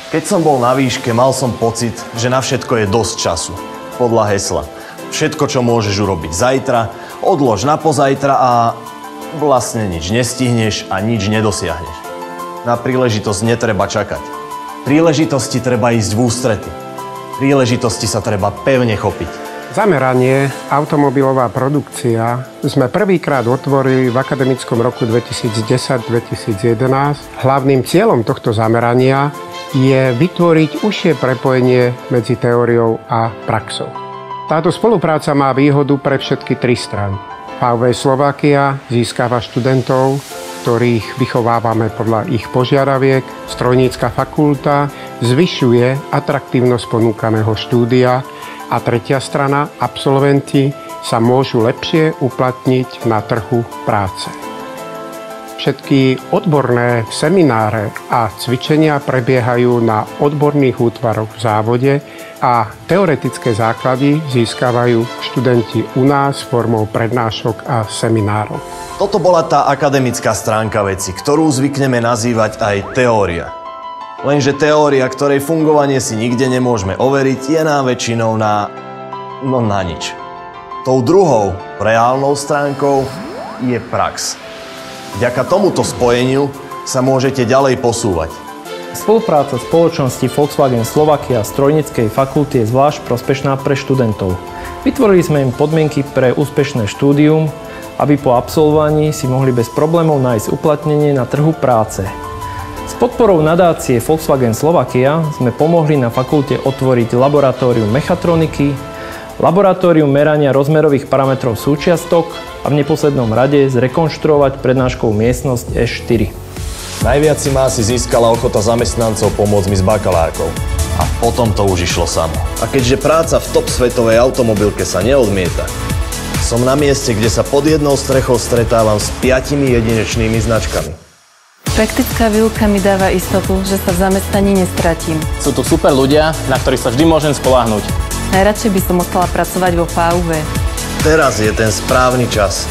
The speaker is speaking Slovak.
Keď som bol na výške, mal som pocit, že na všetko je dosť času. Podľa hesla. Všetko, čo môžeš urobiť zajtra, odlož na pozajtra a vlastne nič nestihneš a nič nedosiahneš. Na príležitosť netreba čakať. Príležitosti treba ísť v ústrety. Príležitosti sa treba pevne chopiť. Zameranie automobilová produkcia sme prvýkrát otvorili v akademickom roku 2010-2011. Hlavným cieľom tohto zamerania je vytvoriť užšie prepojenie medzi teóriou a praxou. Táto spolupráca má výhodu pre všetky tri strany. VV Slovakia získava študentov, ktorých vychovávame podľa ich požiadaviek. Strojnícka fakulta zvyšuje atraktívnosť ponúkaného štúdia. A tretia strana, absolventi sa môžu lepšie uplatniť na trhu práce. Všetky odborné semináre a cvičenia prebiehajú na odborných útvaroch v závode a teoretické základy získavajú študenti u nás formou prednášok a seminárov. Toto bola tá akademická stránka veci, ktorú zvykneme nazývať aj teória. Lenže teória, ktorej fungovanie si nikde nemôžeme overiť, je nám väčšinou na nič. Tou druhou, reálnou stránkou je prax. Vďaka tomuto spojeniu sa môžete ďalej posúvať. Spolupráca spoločnosti Volkswagen Slovakia a Strojníckej fakulty je zvlášť prospešná pre študentov. Vytvorili sme im podmienky pre úspešné štúdium, aby po absolvovaní si mohli bez problémov nájsť uplatnenie na trhu práce. S podporou nadácie Volkswagen Slovakia sme pomohli na fakulte otvoriť laboratórium mechatroniky, laboratórium merania rozmerových parametrov súčiastok a v neposlednom rade zrekonštruovať prednáškovú miestnosť E4. Najviac si ma asi získala ochota zamestnancov pomôcť mi s bakalárkou. A potom to už išlo samo. A keďže práca v top svetovej automobilke sa neodmieta, som na mieste, kde sa pod jednou strechou stretávam s 5 jedinečnými značkami. Praktická výuka mi dáva istotu, že sa v zamestnaní nestratím. Sú tu super ľudia, na ktorých sa vždy môžem spoľahnúť. Najradšej by som ostala pracovať vo VV. Teraz je ten správny čas.